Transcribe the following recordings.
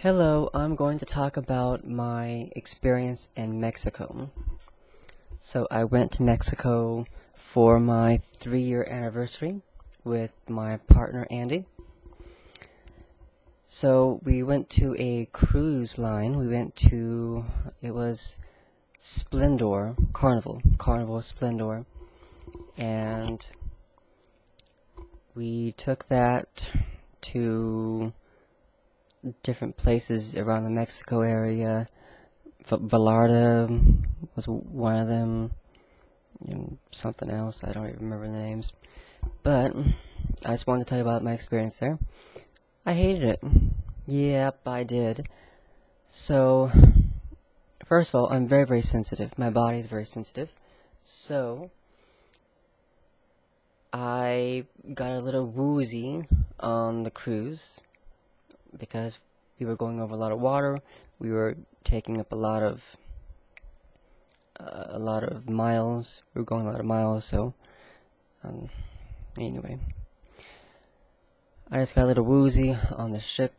Hello, I'm going to talk about my experience in Mexico. So I went to Mexico for my 3-year anniversary with my partner Andy. So we went to a cruise line. It was Carnival Splendor, and we took that to different places around the Mexico area. Vallarta was one of them, and something else, I don't even remember the names. But I just wanted to tell you about my experience there. I hated it. Yep, I did. So, first of all, I'm very, very sensitive. My body is very sensitive. So, I got a little woozy on the cruise because we were going over a lot of water. We were taking up a lot of miles. We were going a lot of miles, so anyway, I just got a little woozy on the ship,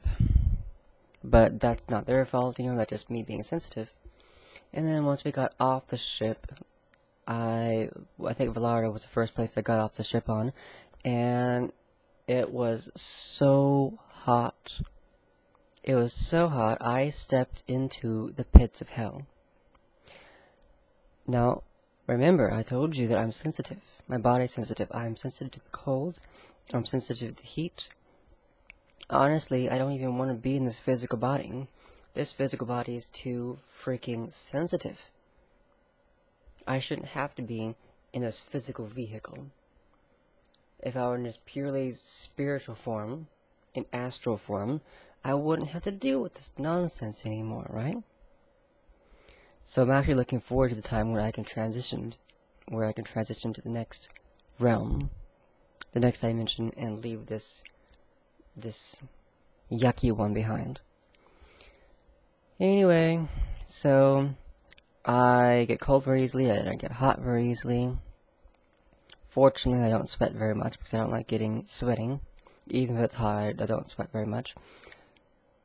but that's not their fault, that's just me being sensitive. And then once we got off the ship, I think Vallarta was the first place I got off the ship on, and it was so hot. It was so hot, I stepped into the pits of hell. Now, remember, I told you that I'm sensitive. My body's sensitive. I'm sensitive to the cold. I'm sensitive to the heat. Honestly, I don't even want to be in this physical body. This physical body is too freaking sensitive. I shouldn't have to be in this physical vehicle. If I were in this purely spiritual form, in astral form, I wouldn't have to deal with this nonsense anymore, right? So I'm actually looking forward to the time where I can transition to the next realm, the next dimension, and leave this yucky one behind. Anyway, so I get cold very easily, I get hot very easily. Fortunately, I don't sweat very much because I don't like sweating. Even if it's hot, I don't sweat very much.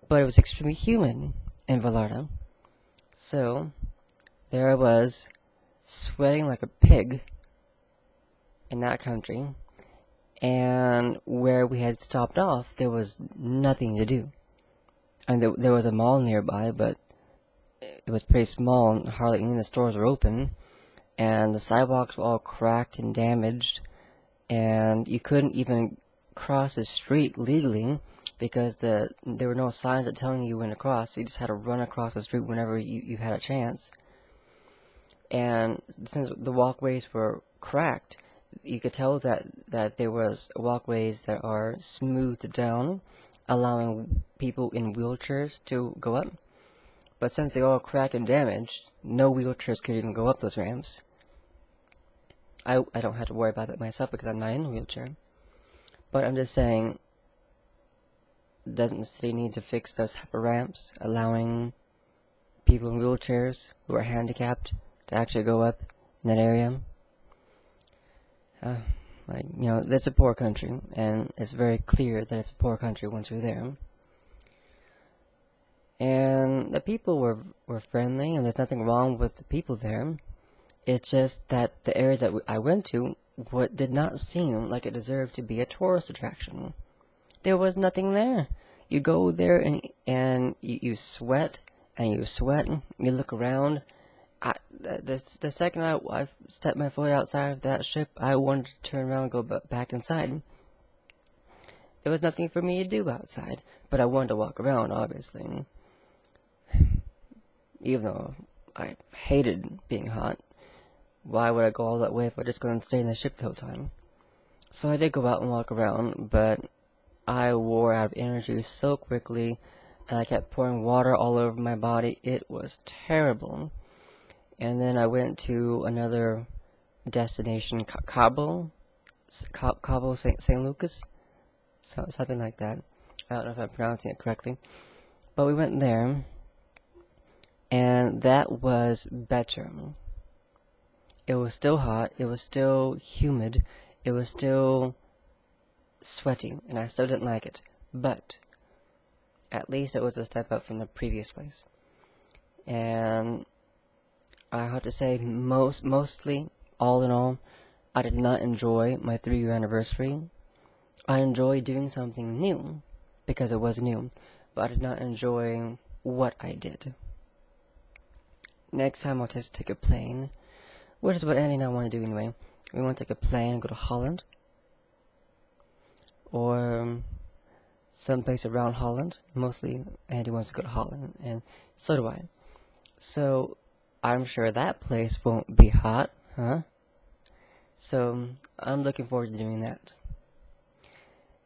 But it was extremely humid in Vallarta. So, there I was, sweating like a pig in that country. And where we had stopped off, there was nothing to do. And there was a mall nearby, but it was pretty small and hardly any of the stores were open. And the sidewalks were all cracked and damaged. And you couldn't even cross the street legally because there were no signs that telling you when to cross. So you just had to run across the street whenever you had a chance. And since the walkways were cracked, you could tell that there was walkways that are smoothed down, allowing people in wheelchairs to go up. But since they're all cracked and damaged, no wheelchairs could even go up those ramps. I don't have to worry about that myself because I'm not in a wheelchair. But I'm just saying, doesn't the city need to fix those type of ramps, allowing people in wheelchairs who are handicapped to actually go up in that area? It's a poor country, and it's very clear that it's a poor country once you're there. And the people were friendly, and there's nothing wrong with the people there. It's just that the area that I went to did not seem like it deserved to be a tourist attraction. There was nothing there. You go there and you sweat and you sweat. You look around. The second I stepped my foot outside of that ship, I wanted to turn around and go back inside. There was nothing for me to do outside, but I wanted to walk around, obviously. Even though I hated being hot, why would I go all that way if I just going to stay in the ship the whole time? So I did go out and walk around, but I wore out of energy so quickly, and I kept pouring water all over my body. It was terrible. And then I went to another destination, Cabo St. Lucas, something like that. I don't know if I'm pronouncing it correctly. But we went there, and that was better. It was still hot, it was still humid, it was still sweaty, and I still didn't like it. But At least it was a step up from the previous place. And I have to say, mostly, all in all, I did not enjoy my 3-year anniversary. I enjoyed doing something new, because it was new, but I did not enjoy what I did. Next time I'll just take a plane, which is what Andy and I want to do anyway. We want to take a plane and go to Holland, or someplace around Holland. Mostly Andy wants to go to Holland, and so do I. So I'm sure that place won't be hot, huh? So I'm looking forward to doing that.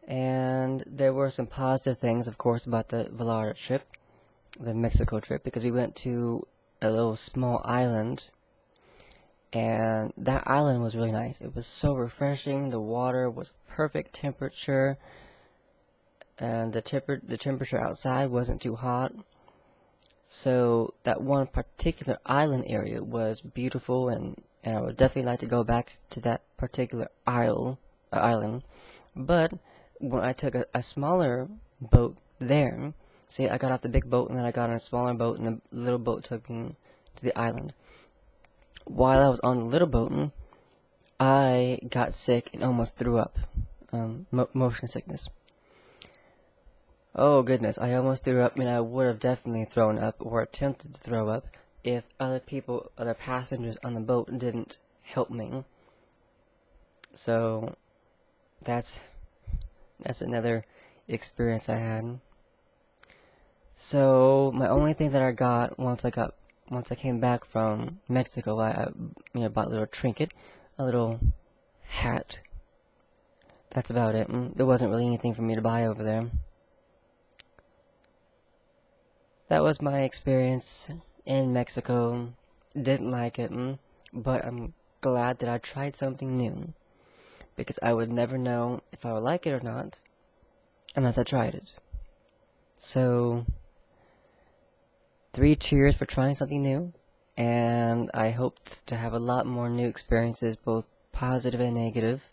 And there were some positive things, of course, about the Vallarta trip, the Mexico trip, because we went to a little small island, and that island was really nice. It was so refreshing. The water was perfect temperature, and the temperature outside wasn't too hot. So that one particular island area was beautiful, and I would definitely like to go back to that particular island. But when I took a smaller boat there, see, I got off the big boat, and then I got on a smaller boat, and the little boat took me to the island. While I was on the little boat, I got sick and almost threw up. Motion sickness. Oh goodness, I almost threw up, and I would have definitely thrown up or attempted to throw up if other passengers on the boat didn't help me. So that's another experience I had. So my only thing that I got once I came back from Mexico, I bought a little trinket, a little hat. That's about it. There wasn't really anything for me to buy over there. That was my experience in Mexico. Didn't like it, but I'm glad that I tried something new, because I would never know if I would like it or not unless I tried it. So 3 cheers for trying something new, and I hope to have a lot more new experiences, both positive and negative.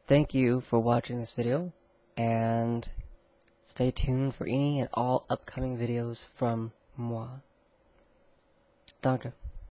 Thank you for watching this video, and stay tuned for any and all upcoming videos from moi. Danke.